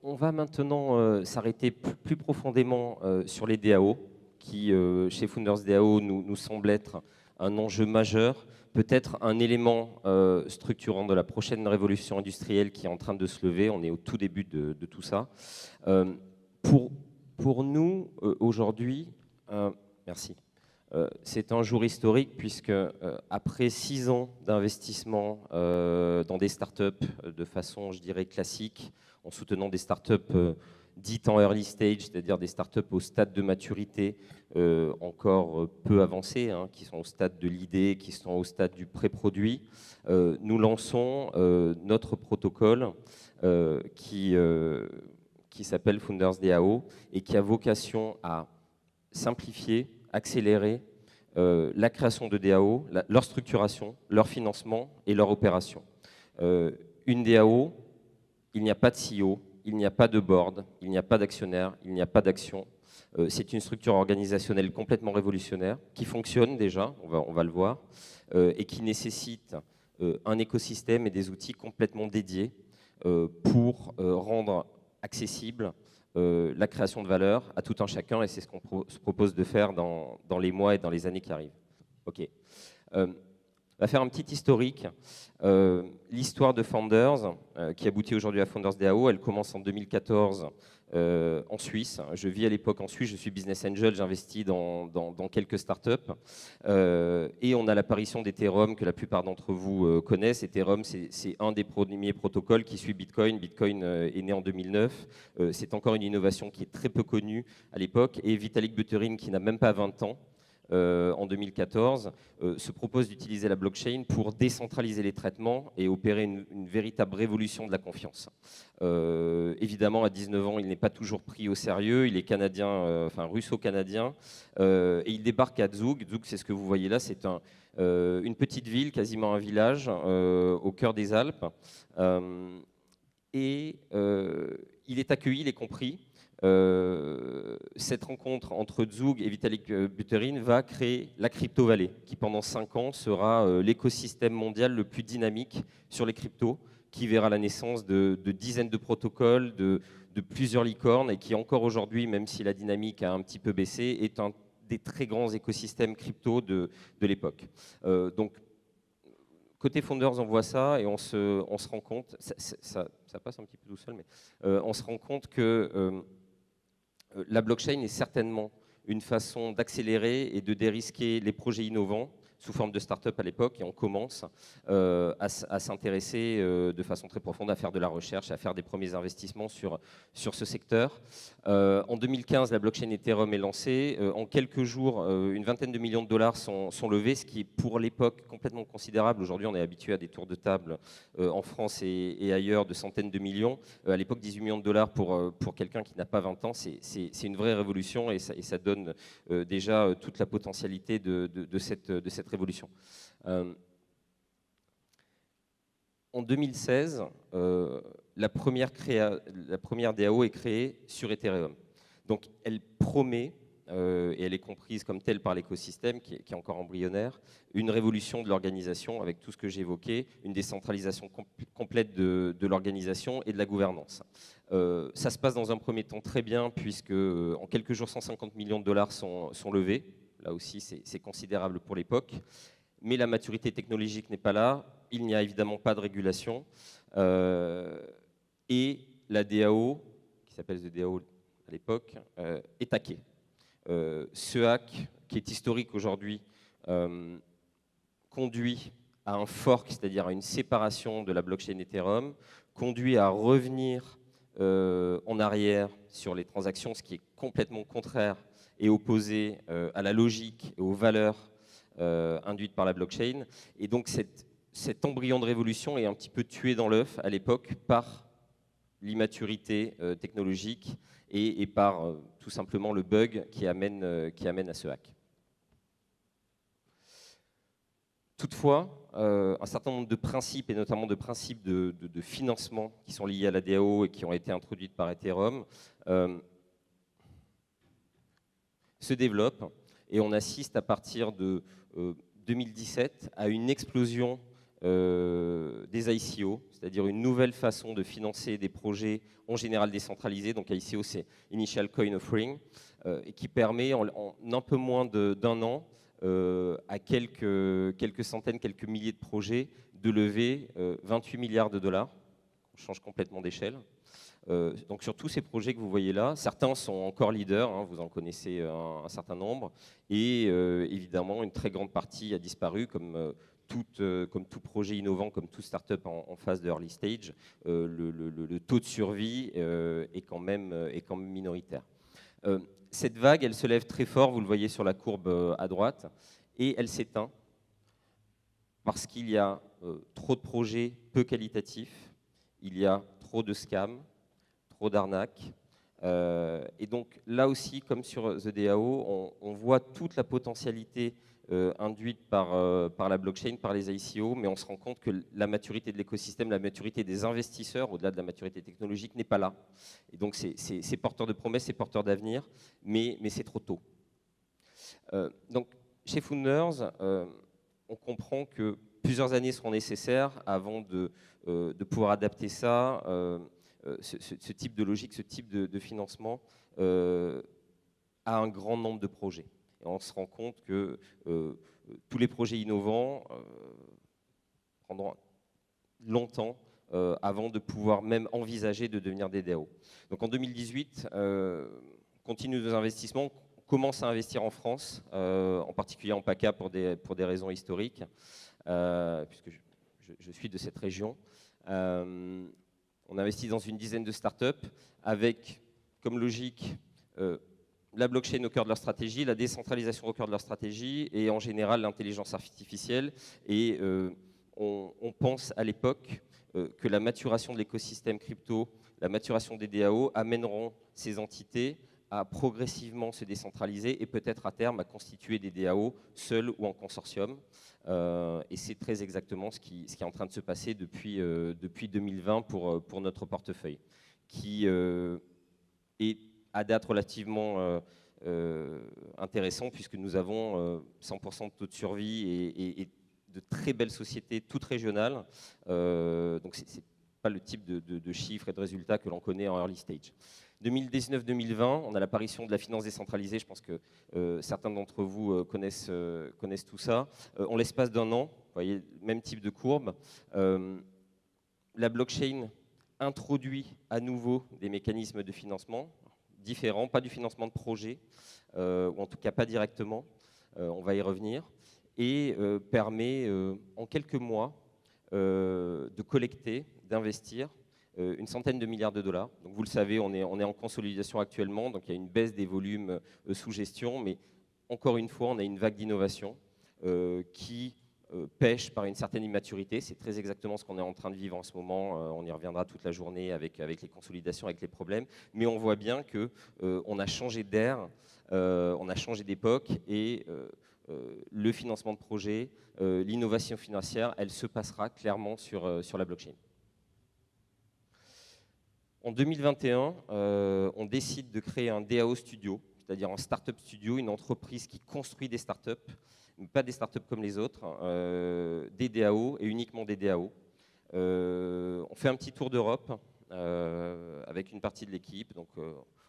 On va maintenant s'arrêter plus profondément sur les DAO, qui, chez Founders DAO, nous semble être un enjeu majeur, peut-être un élément structurant de la prochaine révolution industrielle qui est en train de se lever. On est au tout début de tout ça. Pour nous, aujourd'hui, merci. C'est un jour historique puisque après 6 ans d'investissement dans des startups de façon, je dirais, classique, en soutenant des startups dites en early stage, c'est-à-dire des startups au stade de maturité encore peu avancé, hein, qui sont au stade de l'idée, qui sont au stade du pré-produit, nous lançons notre protocole qui s'appelle Founders DAO et qui a vocation à simplifier, accélérer la création de DAO, leur structuration, leur financement et leur opération. Une DAO, il n'y a pas de CEO, il n'y a pas de board, il n'y a pas d'actionnaire, il n'y a pas d'action. C'est une structure organisationnelle complètement révolutionnaire qui fonctionne déjà, on va le voir, et qui nécessite un écosystème et des outils complètement dédiés pour rendre accessible la création de valeur à tout un chacun, et c'est ce qu'on se propose de faire dans les mois et dans les années qui arrivent. Ok. On va faire un petit historique. L'histoire de Founders, qui aboutit aujourd'hui à Founders DAO, elle commence en 2014 en Suisse. Je vis à l'époque en Suisse, je suis business angel, j'investis dans quelques startups. Et on a l'apparition d'Ethereum que la plupart d'entre vous connaissent. Ethereum, c'est un des premiers protocoles qui suit Bitcoin. Bitcoin est né en 2009. C'est encore une innovation qui est très peu connue à l'époque. Et Vitalik Buterin, qui n'a même pas 20 ans, en 2014, se propose d'utiliser la blockchain pour décentraliser les traitements et opérer une véritable révolution de la confiance. Évidemment, à 19 ans, il n'est pas toujours pris au sérieux, il est canadien, enfin russo-canadien, et il débarque à Zug. Zug, c'est ce que vous voyez là, c'est une petite ville, quasiment un village, au cœur des Alpes. Et il est accueilli, il est compris. Cette rencontre entre Zug et Vitalik Buterin va créer la Crypto Valley, qui pendant 5 ans sera l'écosystème mondial le plus dynamique sur les cryptos, qui verra la naissance de dizaines de protocoles, de plusieurs licornes, et qui encore aujourd'hui, même si la dynamique a un petit peu baissé, est un des très grands écosystèmes crypto de l'époque. Donc, côté Founders, on voit ça et on se rend compte, ça passe un petit peu tout seul, mais on se rend compte que la blockchain est certainement une façon d'accélérer et de dérisquer les projets innovants sous forme de start-up à l'époque, et on commence à s'intéresser de façon très profonde, à faire de la recherche, à faire des premiers investissements sur ce secteur. En 2015, la blockchain Ethereum est lancée. En quelques jours, une vingtaine de millions de dollars sont levés, ce qui est pour l'époque complètement considérable. Aujourd'hui, on est habitué à des tours de table en France et ailleurs de centaines de millions. À l'époque, 18 millions de dollars pour quelqu'un qui n'a pas 20 ans, c'est une vraie révolution, et ça donne déjà toute la potentialité de cette révolution. En 2016, la première DAO est créée sur Ethereum. Donc elle promet, et elle est comprise comme telle par l'écosystème qui est encore embryonnaire, une révolution de l'organisation avec tout ce que j'ai évoqué, une décentralisation complète de l'organisation et de la gouvernance. Ça se passe dans un premier temps très bien puisque en quelques jours 150 millions de dollars sont levés. Là aussi c'est considérable pour l'époque. Mais la maturité technologique n'est pas là, il n'y a évidemment pas de régulation, et la DAO, qui s'appelle The DAO à l'époque, est hackée. Ce hack, qui est historique aujourd'hui, conduit à un fork, c'est-à-dire à une séparation de la blockchain Ethereum, conduit à revenir en arrière sur les transactions, ce qui est complètement contraire et opposé à la logique et aux valeurs induite par la blockchain. Et donc cet embryon de révolution est un petit peu tué dans l'œuf à l'époque par l'immaturité technologique et par tout simplement le bug qui amène à ce hack. Toutefois, un certain nombre de principes, et notamment de principes de financement qui sont liés à la DAO et qui ont été introduits par Ethereum, se développent. Et on assiste à partir de 2017 à une explosion des ICO, c'est-à-dire une nouvelle façon de financer des projets en général décentralisés. Donc ICO, c'est Initial Coin Offering, et qui permet en un peu moins d'un an à quelques centaines, quelques milliers de projets de lever 28 milliards de dollars. On change complètement d'échelle. Donc sur tous ces projets que vous voyez là, certains sont encore leaders, hein, vous en connaissez un certain nombre, et évidemment une très grande partie a disparu, comme tout projet innovant, comme toute start-up en phase de early stage, le taux de survie est quand même minoritaire. Cette vague, elle se lève très fort, vous le voyez sur la courbe à droite, et elle s'éteint parce qu'il y a trop de projets peu qualitatifs, il y a trop de scams, trop d'arnaques. Et donc là aussi, comme sur The DAO, on voit toute la potentialité induite par la blockchain, par les ICO, mais on se rend compte que la maturité de l'écosystème, la maturité des investisseurs, au-delà de la maturité technologique, n'est pas là. Et donc c'est porteur de promesses, c'est porteur d'avenir, mais c'est trop tôt. Donc chez Founders, on comprend que plusieurs années seront nécessaires avant de pouvoir adapter ça, ce type de logique, ce type de financement à un grand nombre de projets. Et on se rend compte que tous les projets innovants prendront longtemps avant de pouvoir même envisager de devenir des DAO. Donc en 2018, on continue nos investissements, on commence à investir en France, en particulier en PACA pour des raisons historiques, puisque je suis de cette région. On investit dans une dizaine de startups avec comme logique la blockchain au cœur de leur stratégie, la décentralisation au cœur de leur stratégie et en général l'intelligence artificielle. Et on pense à l'époque que la maturation de l'écosystème crypto, la maturation des DAO amèneront ces entités à progressivement se décentraliser et peut-être à terme à constituer des DAO seuls ou en consortium. Et c'est très exactement ce qui est en train de se passer depuis 2020 pour notre portefeuille, qui est à date relativement intéressant puisque nous avons 100% de taux de survie et de très belles sociétés toutes régionales. Donc c'est pas le type de chiffres et de résultats que l'on connaît en early stage. 2019-2020, on a l'apparition de la finance décentralisée, je pense que certains d'entre vous connaissent tout ça. En l'espace d'un an, vous voyez, même type de courbe, la blockchain introduit à nouveau des mécanismes de financement différents, pas du financement de projet, ou en tout cas pas directement, on va y revenir, et permet en quelques mois de collecter, d'investir une centaine de milliards de dollars. Donc vous le savez, on est en consolidation actuellement, donc il y a une baisse des volumes sous gestion, mais encore une fois, on a une vague d'innovation qui pêche par une certaine immaturité. C'est très exactement ce qu'on est en train de vivre en ce moment. On y reviendra toute la journée avec les consolidations, avec les problèmes. Mais on voit bien qu'on a changé d'air, on a changé d'époque et le financement de projet, l'innovation financière, elle se passera clairement sur la blockchain. En 2021, on décide de créer un DAO Studio, c'est-à-dire un startup studio, une entreprise qui construit des startups, mais pas des startups comme les autres, des DAO et uniquement des DAO. On fait un petit tour d'Europe avec une partie de l'équipe. Donc,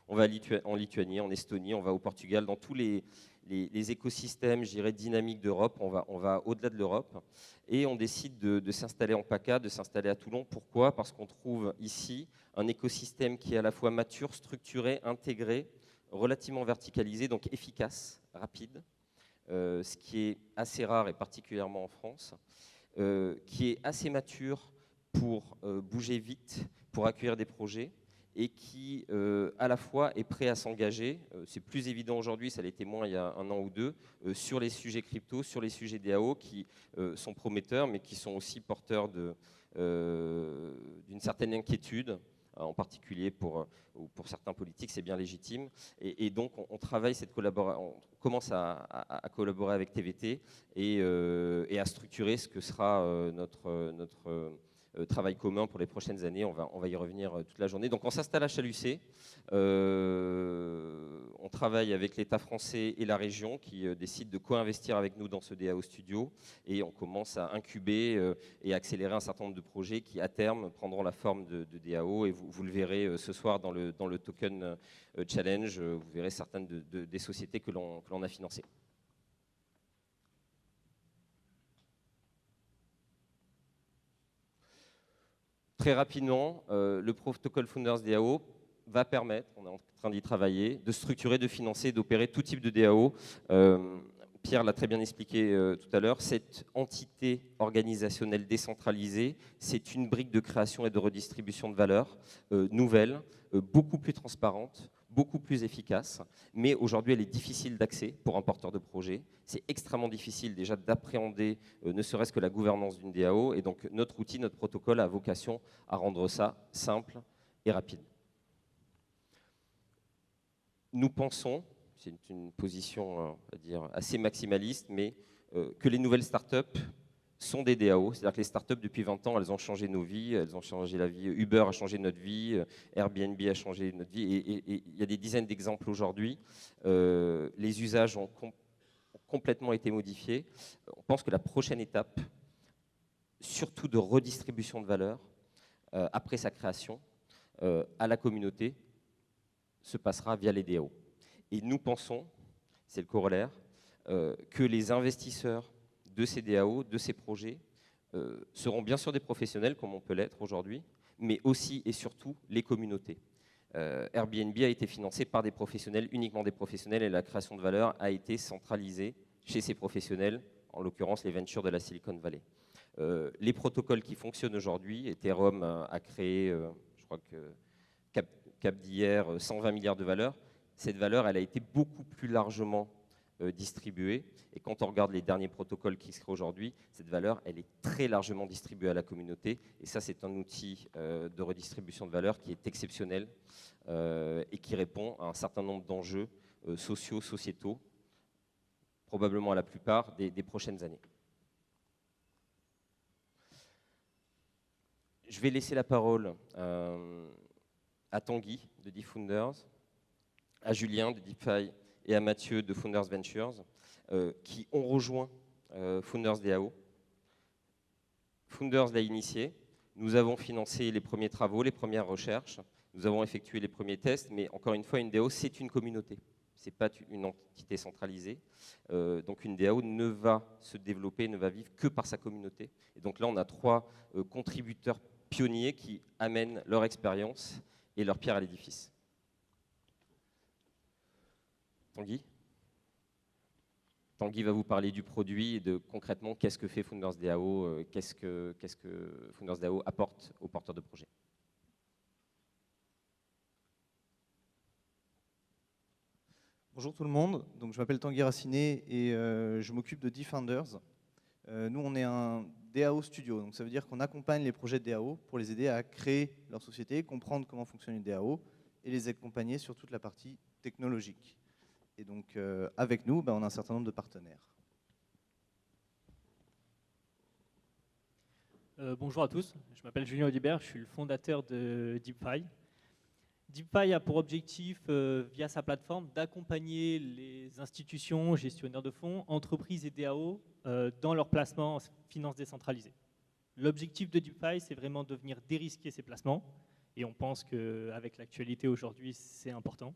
on va en Lituanie, en Estonie, on va au Portugal, dans tous les écosystèmes, je dirais, dynamiques d'Europe. On va au-delà de l'Europe. Et on décide de s'installer en PACA, de s'installer à Toulon. Pourquoi? Parce qu'on trouve ici un écosystème qui est à la fois mature, structuré, intégré, relativement verticalisé, donc efficace, rapide, ce qui est assez rare et particulièrement en France, qui est assez mature pour bouger vite, pour accueillir des projets, et qui, à la fois, est prêt à s'engager. C'est plus évident aujourd'hui, ça l'était moins il y a un an ou deux, sur les sujets crypto, sur les sujets DAO, qui sont prometteurs, mais qui sont aussi porteurs d'une certaine inquiétude, en particulier pour certains politiques, c'est bien légitime. Et donc, on travaille cette collaboration, on commence à collaborer avec TVT et à structurer ce que sera notre travail commun pour les prochaines années. On va y revenir toute la journée. Donc on s'installe à Chalucé. On travaille avec l'État français et la région qui décident de co-investir avec nous dans ce DAO Studio. Et on commence à incuber et accélérer un certain nombre de projets qui, à terme, prendront la forme de DAO. Et vous le verrez ce soir dans le Token Challenge. Vous verrez certaines des sociétés que l'on a financées. Très rapidement, le protocole Founders DAO va permettre, on est en train d'y travailler, de structurer, de financer, d'opérer tout type de DAO. Pierre l'a très bien expliqué tout à l'heure, cette entité organisationnelle décentralisée, c'est une brique de création et de redistribution de valeur nouvelle, beaucoup plus transparente, beaucoup plus efficace, mais aujourd'hui elle est difficile d'accès pour un porteur de projet. C'est extrêmement difficile déjà d'appréhender ne serait-ce que la gouvernance d'une DAO, et donc notre outil, notre protocole a vocation à rendre ça simple et rapide. Nous pensons, c'est une position on va dire, assez maximaliste, mais que les nouvelles startups sont des DAO, c'est-à-dire que les startups depuis 20 ans, elles ont changé nos vies, elles ont changé la vie. Uber a changé notre vie, Airbnb a changé notre vie, et il y a des dizaines d'exemples aujourd'hui. Les usages ont complètement été modifiés. On pense que la prochaine étape, surtout de redistribution de valeur, après sa création, à la communauté, se passera via les DAO. Et nous pensons, c'est le corollaire, que les investisseurs de ces DAO, de ces projets, seront bien sûr des professionnels, comme on peut l'être aujourd'hui, mais aussi et surtout les communautés. Airbnb a été financé par des professionnels, uniquement des professionnels, et la création de valeur a été centralisée chez ces professionnels, en l'occurrence les ventures de la Silicon Valley. Les protocoles qui fonctionnent aujourd'hui, Ethereum a créé, je crois que cap d'hier, 120 milliards de valeur. Cette valeur, elle a été beaucoup plus largement distribuée. Et quand on regarde les derniers protocoles qui se créent aujourd'hui, cette valeur, elle est très largement distribuée à la communauté. Et ça, c'est un outil de redistribution de valeur qui est exceptionnel et qui répond à un certain nombre d'enjeux sociaux, sociétaux, probablement à la plupart des prochaines années. Je vais laisser la parole à Tanguy de DeepFounders, à Julien de DeepFi et à Mathieu de Founders Ventures qui ont rejoint Founders DAO. Founders l'a initié. Nous avons financé les premiers travaux, les premières recherches. Nous avons effectué les premiers tests, mais encore une fois, une DAO, c'est une communauté. Ce n'est pas une entité centralisée. Donc une DAO ne va se développer, ne va vivre que par sa communauté. Et donc là, on a 3 contributeurs pionniers qui amènent leur expérience et leur pierre à l'édifice. Tanguy ? Tanguy va vous parler du produit et de concrètement qu'est-ce que fait Founders DAO, qu'est-ce que Founders DAO apporte aux porteurs de projets. Bonjour tout le monde, donc je m'appelle Tanguy Racinet et je m'occupe de DeepFounders. Nous, on est un DAO studio, donc ça veut dire qu'on accompagne les projets de DAO pour les aider à créer leur société, comprendre comment fonctionne une DAO et les accompagner sur toute la partie technologique. Et donc, avec nous, on a un certain nombre de partenaires. Bonjour à tous, je m'appelle Julien Audibert, je suis le fondateur de DeepFi. DeepFi a pour objectif, via sa plateforme, d'accompagner les institutions, gestionnaires de fonds, entreprises et DAO dans leur placement en finance décentralisée. L'objectif de DeepFi, c'est vraiment de venir dérisquer ces placements, et on pense qu'avec l'actualité aujourd'hui, c'est important.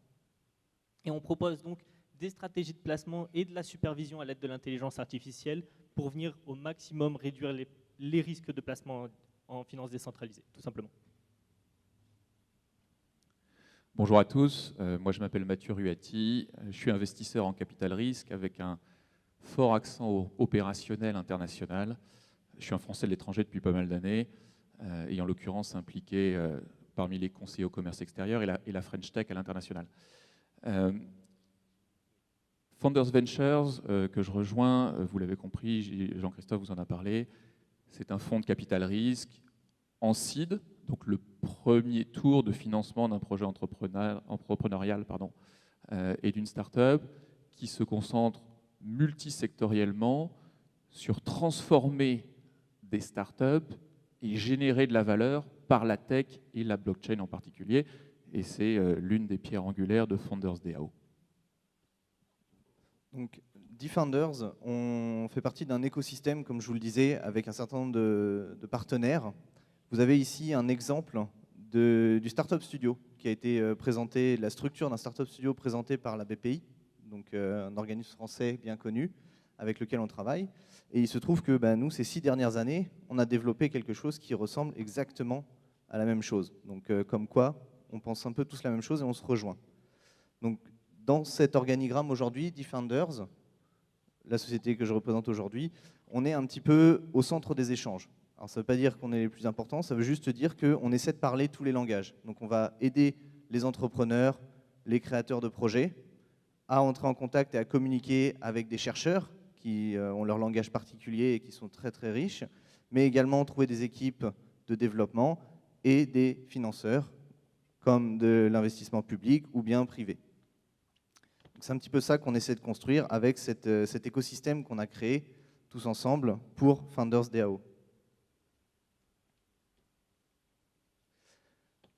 Et on propose donc des stratégies de placement et de la supervision à l'aide de l'intelligence artificielle pour venir au maximum réduire les risques de placement en finance décentralisée, tout simplement. Bonjour à tous, moi je m'appelle Mathieu Ruati, je suis investisseur en capital risque avec un fort accent opérationnel international. Je suis un Français de l'étranger depuis pas mal d'années et en l'occurrence impliqué parmi les conseillers au commerce extérieur et la French Tech à l'international. Founders Ventures que je rejoins, vous l'avez compris, Jean-Christophe vous en a parlé, c'est un fonds de capital risque en seed, donc le premier tour de financement d'un projet entrepreneurial et d'une start-up qui se concentre multisectoriellement sur transformer des start-up et générer de la valeur par la tech et la blockchain en particulier. Et c'est l'une des pierres angulaires de Founders DAO. Donc, Defenders, on fait partie d'un écosystème, comme je vous le disais, avec un certain nombre de partenaires. Vous avez ici un exemple du Startup Studio qui a été présenté, la structure d'un Startup Studio présenté par la BPI, donc un organisme français bien connu avec lequel on travaille. Et il se trouve que nous, ces 6 dernières années, on a développé quelque chose qui ressemble exactement à la même chose. Donc, comme quoi, on pense un peu tous la même chose et on se rejoint. Donc, dans cet organigramme aujourd'hui, Defenders, la société que je représente aujourd'hui, on est un petit peu au centre des échanges. Alors ça ne veut pas dire qu'on est les plus importants, ça veut juste dire qu'on essaie de parler tous les langages. Donc on va aider les entrepreneurs, les créateurs de projets à entrer en contact et à communiquer avec des chercheurs qui ont leur langage particulier et qui sont très très riches, mais également trouver des équipes de développement et des financeurs comme de l'investissement public ou bien privé. C'est un petit peu ça qu'on essaie de construire avec cet écosystème qu'on a créé tous ensemble pour Founders DAO.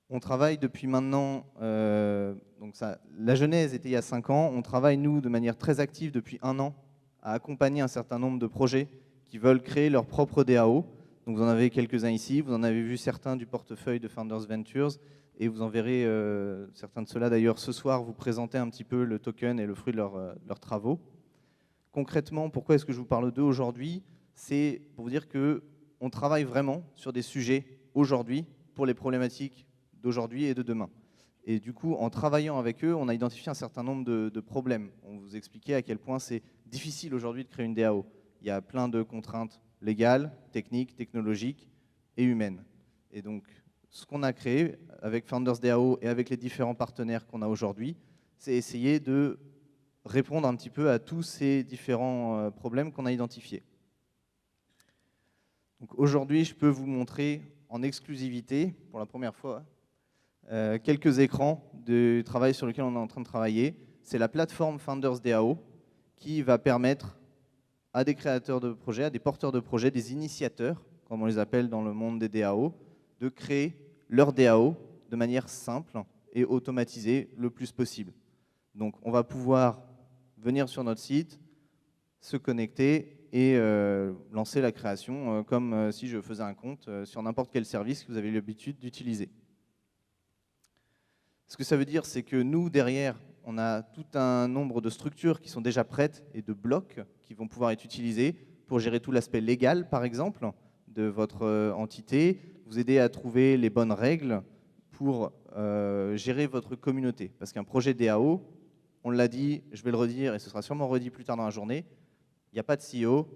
On travaille depuis maintenant, la genèse était il y a 5 ans, on travaille nous de manière très active depuis 1 an à accompagner un certain nombre de projets qui veulent créer leur propre DAO. Donc vous en avez quelques-uns ici, vous en avez vu certains du portefeuille de Founders Ventures. Et vous en verrez certains de ceux-là d'ailleurs ce soir vous présenter un petit peu le token et le fruit de leurs travaux. Concrètement, pourquoi est-ce que je vous parle d'eux aujourd'hui? C'est pour vous dire qu'on travaille vraiment sur des sujets aujourd'hui pour les problématiques d'aujourd'hui et de demain. Et du coup, en travaillant avec eux, on a identifié un certain nombre de problèmes. On vous expliquait à quel point c'est difficile aujourd'hui de créer une DAO. Il y a plein de contraintes légales, techniques, technologiques et humaines. Et donc, ce qu'on a créé avec Founders DAO et avec les différents partenaires qu'on a aujourd'hui, c'est essayer de répondre un petit peu à tous ces différents problèmes qu'on a identifiés. Aujourd'hui, je peux vous montrer en exclusivité, pour la première fois, quelques écrans du travail sur lequel on est en train de travailler. C'est la plateforme Founders DAO qui va permettre à des créateurs de projets, à des porteurs de projets, des initiateurs, comme on les appelle dans le monde des DAO, de créer leur DAO de manière simple et automatisée le plus possible. Donc on va pouvoir venir sur notre site, se connecter et lancer la création comme si je faisais un compte sur n'importe quel service que vous avez l'habitude d'utiliser. Ce que ça veut dire, c'est que nous, derrière, on a tout un nombre de structures qui sont déjà prêtes et de blocs qui vont pouvoir être utilisés pour gérer tout l'aspect légal, par exemple, de votre entité, vous aider à trouver les bonnes règles pour gérer votre communauté. Parce qu'un projet DAO, on l'a dit, je vais le redire et ce sera sûrement redit plus tard dans la journée, il n'y a pas de CEO,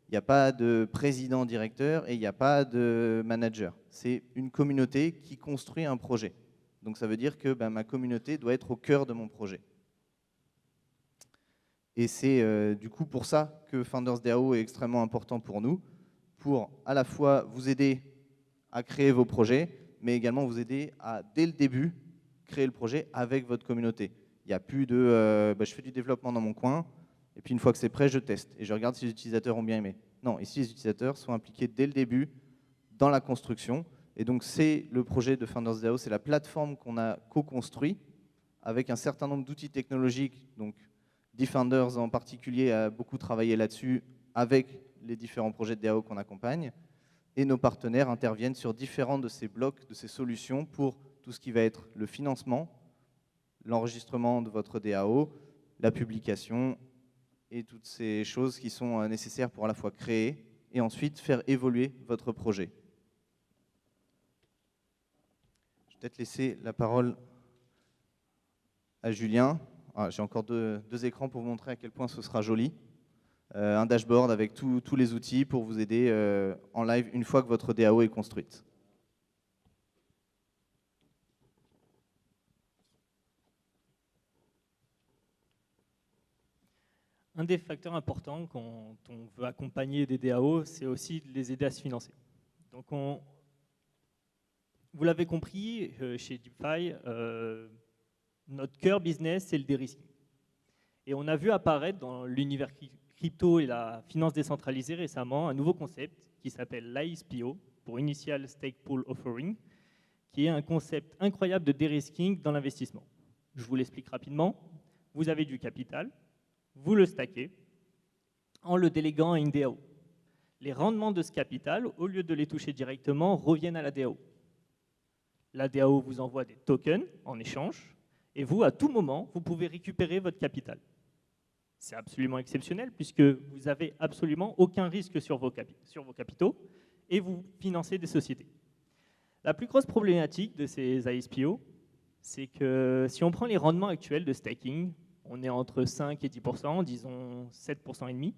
il n'y a pas de président directeur et il n'y a pas de manager. C'est une communauté qui construit un projet. Donc ça veut dire que ma communauté doit être au cœur de mon projet. Et c'est du coup pour ça que Founders DAO est extrêmement important pour nous, pour à la fois vous aider à créer vos projets, mais également vous aider à, dès le début, créer le projet avec votre communauté. Il n'y a plus de je fais du développement dans mon coin, et puis une fois que c'est prêt, je teste, et je regarde si les utilisateurs ont bien aimé. Non, ici les utilisateurs sont impliqués dès le début dans la construction, et donc c'est le projet de Founders DAO, c'est la plateforme qu'on a co-construit avec un certain nombre d'outils technologiques. Donc Defenders en particulier a beaucoup travaillé là-dessus avec les différents projets de DAO qu'on accompagne. Et nos partenaires interviennent sur différents de ces blocs, de ces solutions pour tout ce qui va être le financement, l'enregistrement de votre DAO, la publication et toutes ces choses qui sont nécessaires pour à la fois créer et ensuite faire évoluer votre projet. Je vais peut-être laisser la parole à Julien. J'ai encore deux écrans pour vous montrer à quel point ce sera joli. Un dashboard avec tous les outils pour vous aider en live une fois que votre DAO est construite. Un des facteurs importants quand on veut accompagner des DAO, c'est aussi de les aider à se financer. Donc vous l'avez compris, chez DeepFi, notre cœur business, c'est le de-risking. Et on a vu apparaître dans l'univers crypto et la finance décentralisée récemment un nouveau concept qui s'appelle l'ISPO, pour Initial Stake Pool Offering, qui est un concept incroyable de dérisking dans l'investissement. Je vous l'explique rapidement. Vous avez du capital, vous le stackez en le déléguant à une DAO. Les rendements de ce capital, au lieu de les toucher directement, reviennent à la DAO. La DAO vous envoie des tokens en échange, et vous, à tout moment, vous pouvez récupérer votre capital. C'est absolument exceptionnel, puisque vous n'avez absolument aucun risque sur vos capitaux, et vous financez des sociétés. La plus grosse problématique de ces ISPO, c'est que si on prend les rendements actuels de staking, on est entre 5 et 10%, disons 7% et demi.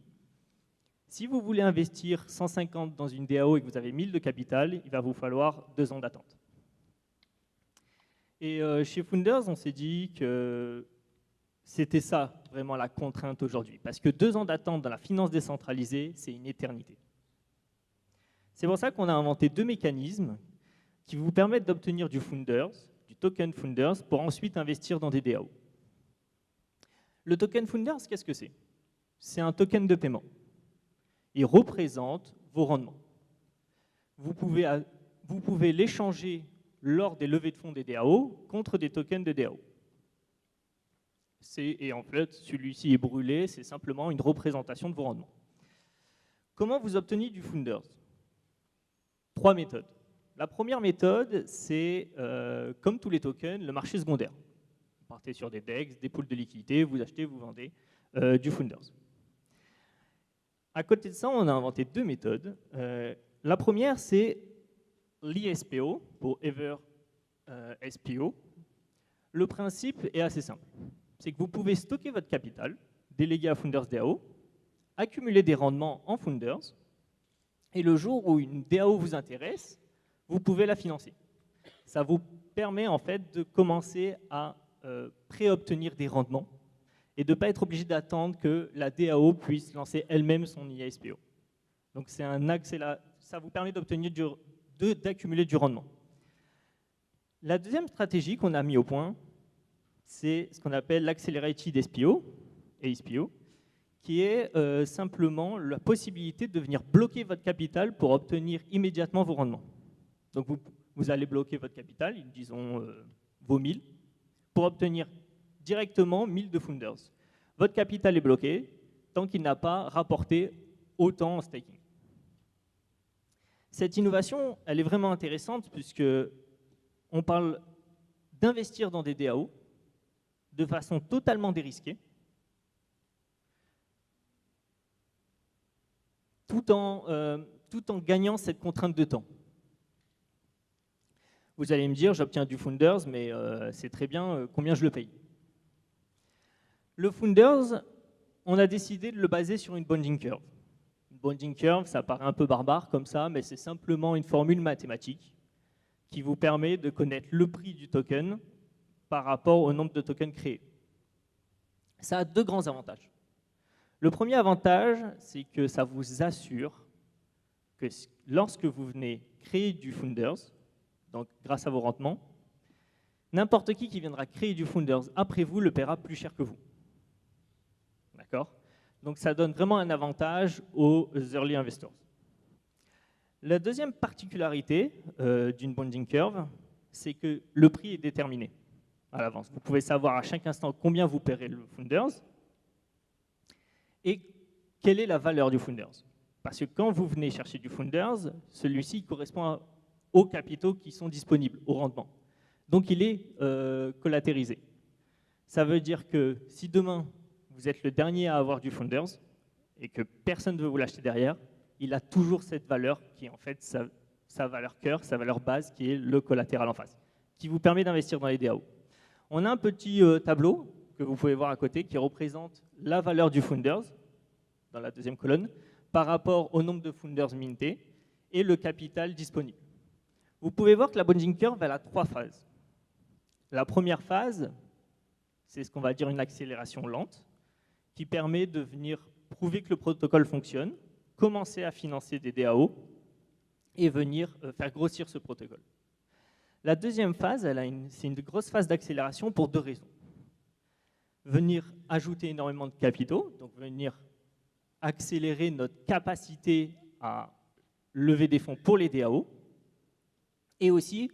Si vous voulez investir 150 dans une DAO et que vous avez 1000 de capital, il va vous falloir 2 ans d'attente. Et chez Founders, on s'est dit que c'était ça vraiment la contrainte aujourd'hui, parce que 2 ans d'attente dans la finance décentralisée, c'est une éternité. C'est pour ça qu'on a inventé 2 mécanismes qui vous permettent d'obtenir du Founders, du token Founders, pour ensuite investir dans des DAO. Le token Founders, qu'est-ce que c'est? C'est un token de paiement. Il représente vos rendements. Vous pouvez l'échanger lors des levées de fonds des DAO contre des tokens de DAO. Et en fait, celui-ci est brûlé, c'est simplement une représentation de vos rendements. Comment vous obtenez du Founders? 3 méthodes. La première méthode, c'est, comme tous les tokens, le marché secondaire. Vous partez sur des DEX, des pools de liquidité, vous achetez, vous vendez du Founders. À côté de ça, on a inventé 2 méthodes. La première, c'est l'ISPO, pour Ever SPO. Le principe est assez simple. C'est que vous pouvez stocker votre capital, déléguer à Founders DAO, accumuler des rendements en Founders, et le jour où une DAO vous intéresse, vous pouvez la financer. Ça vous permet en fait de commencer à préobtenir des rendements et de ne pas être obligé d'attendre que la DAO puisse lancer elle-même son ISPO. Donc c'est ça vous permet d'accumuler du rendement. La deuxième stratégie qu'on a mis au point, c'est ce qu'on appelle l'Accelerated SPO, ASPO, qui est simplement la possibilité de venir bloquer votre capital pour obtenir immédiatement vos rendements. Donc vous allez bloquer votre capital, disons vos 1000, pour obtenir directement 1000 de Founders. Votre capital est bloqué tant qu'il n'a pas rapporté autant en staking. Cette innovation, elle est vraiment intéressante puisque on parle d'investir dans des DAO de façon totalement dérisquée, tout en gagnant cette contrainte de temps. Vous allez me dire, j'obtiens du Founders, mais c'est très bien, combien je le paye? Le Founders, on a décidé de le baser sur une bonding curve. Une bonding curve, ça paraît un peu barbare comme ça, mais c'est simplement une formule mathématique qui vous permet de connaître le prix du token par rapport au nombre de tokens créés. Ça a 2 grands avantages. Le premier avantage, c'est que ça vous assure que lorsque vous venez créer du Founders, donc grâce à vos rendements, n'importe qui viendra créer du Founders après vous le paiera plus cher que vous. D'accord? Donc ça donne vraiment un avantage aux early investors. La deuxième particularité d'une bonding curve, c'est que le prix est déterminé à l'avance. Vous pouvez savoir à chaque instant combien vous paierez le Founders et quelle est la valeur du Founders. Parce que quand vous venez chercher du Founders, celui-ci correspond aux capitaux qui sont disponibles, au rendement. Donc il est collatérisé. Ça veut dire que si demain, vous êtes le dernier à avoir du Founders et que personne ne veut vous l'acheter derrière, il a toujours cette valeur qui est en fait sa valeur cœur, sa valeur base, qui est le collatéral en face, qui vous permet d'investir dans les DAO. On a un petit tableau que vous pouvez voir à côté qui représente la valeur du Founders, dans la deuxième colonne, par rapport au nombre de Founders mintés et le capital disponible. Vous pouvez voir que la bonding curve, elle a 3 phases. La première phase, c'est ce qu'on va dire une accélération lente, qui permet de venir prouver que le protocole fonctionne, commencer à financer des DAO et venir faire grossir ce protocole. La deuxième phase, c'est une grosse phase d'accélération pour 2 raisons. Venir ajouter énormément de capitaux, donc venir accélérer notre capacité à lever des fonds pour les DAO, Et aussi,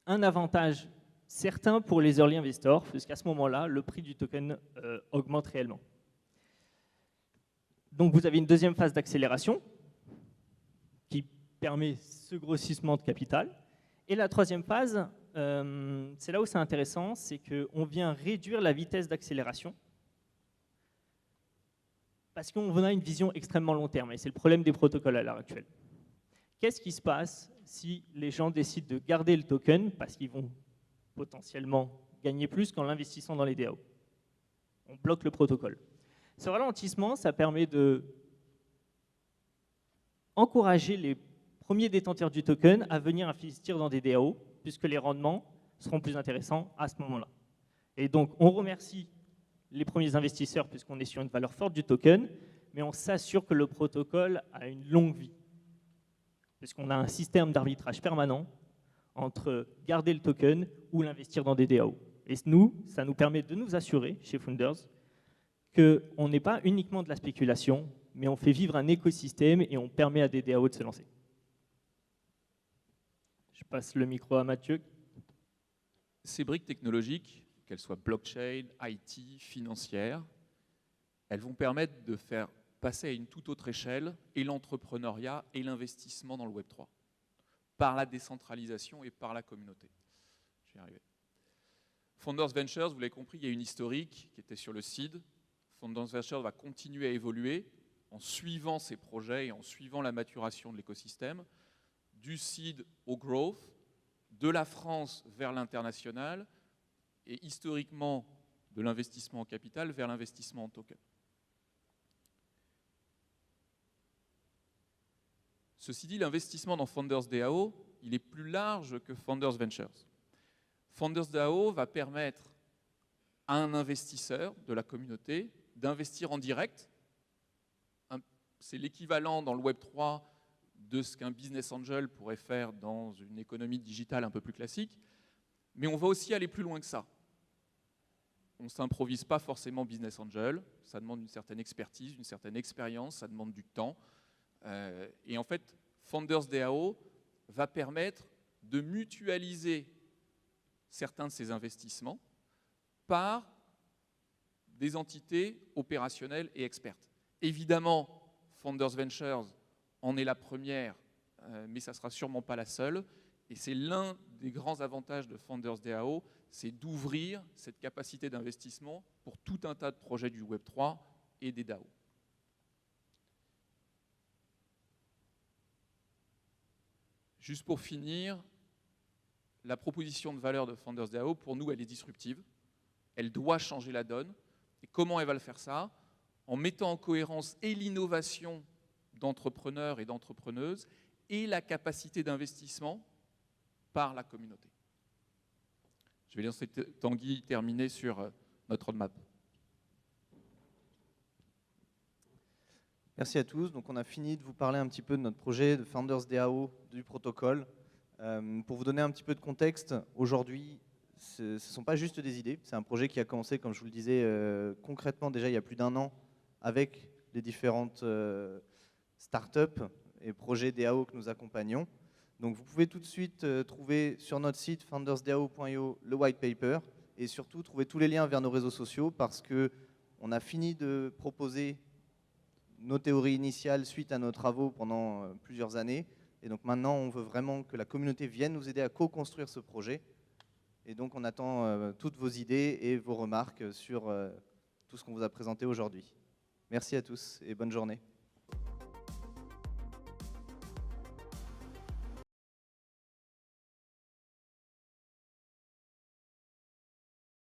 un avantage certain pour les early investors, puisqu'à ce moment-là, le prix du token augmente réellement. Donc vous avez une deuxième phase d'accélération qui permet ce grossissement de capital. Et la troisième phase, c'est là où c'est intéressant, c'est qu'on vient réduire la vitesse d'accélération parce qu'on a une vision extrêmement long terme. Et c'est le problème des protocoles à l'heure actuelle. Qu'est-ce qui se passe si les gens décident de garder le token parce qu'ils vont potentiellement gagner plus qu'en l'investissant dans les DAO? On bloque le protocole. Ce ralentissement, ça permet de encourager les premiers détenteurs du token à venir investir dans des DAO, puisque les rendements seront plus intéressants à ce moment-là. Et donc, on remercie les premiers investisseurs, puisqu'on est sur une valeur forte du token, mais on s'assure que le protocole a une longue vie, puisqu'on a un système d'arbitrage permanent entre garder le token ou l'investir dans des DAO. Et nous, ça nous permet de nous assurer, chez Founders, qu'on n'est pas uniquement de la spéculation, mais on fait vivre un écosystème et on permet à des DAO de se lancer. Je passe le micro à Mathieu. Ces briques technologiques, qu'elles soient blockchain, IT, financières, elles vont permettre de faire passer à une toute autre échelle et l'entrepreneuriat et l'investissement dans le Web3, par la décentralisation et par la communauté. Je vais y arriver. Founders Ventures, vous l'avez compris, il y a une historique qui était sur le seed. Founders Ventures va continuer à évoluer en suivant ces projets et en suivant la maturation de l'écosystème, du seed au growth, de la France vers l'international et historiquement de l'investissement en capital vers l'investissement en token. Ceci dit, l'investissement dans Founders DAO, il est plus large que Founders Ventures. Founders DAO va permettre à un investisseur de la communauté d'investir en direct. C'est l'équivalent dans le Web3 de ce qu'un business angel pourrait faire dans une économie digitale un peu plus classique. Mais on va aussi aller plus loin que ça. On ne s'improvise pas forcément business angel. Ça demande une certaine expertise, une certaine expérience, ça demande du temps. Et en fait, Founders DAO va permettre de mutualiser certains de ces investissements par des entités opérationnelles et expertes. Évidemment, Founders Ventures en est la première, mais ça ne sera sûrement pas la seule. Et c'est l'un des grands avantages de Founders DAO, c'est d'ouvrir cette capacité d'investissement pour tout un tas de projets du Web3 et des DAO. Juste pour finir, la proposition de valeur de Founders DAO, pour nous, elle est disruptive. Elle doit changer la donne. Et comment elle va le faire ça? En mettant en cohérence et l'innovation d'entrepreneurs et d'entrepreneuses et la capacité d'investissement par la communauté. Je vais laisser Tanguy terminer sur notre roadmap. Merci à tous. Donc on a fini de vous parler un petit peu de notre projet de Founders DAO, du protocole. Pour vous donner un petit peu de contexte, aujourd'hui, ce ne sont pas juste des idées. C'est un projet qui a commencé, comme je vous le disais, concrètement déjà il y a plus d'1 an avec les différentes startups et projets DAO que nous accompagnons. Donc vous pouvez tout de suite trouver sur notre site foundersdao.io le white paper et surtout trouver tous les liens vers nos réseaux sociaux parce qu'on a fini de proposer nos théories initiales suite à nos travaux pendant plusieurs années. Et donc maintenant, on veut vraiment que la communauté vienne nous aider à co-construire ce projet. Et donc on attend toutes vos idées et vos remarques sur tout ce qu'on vous a présenté aujourd'hui. Merci à tous et bonne journée.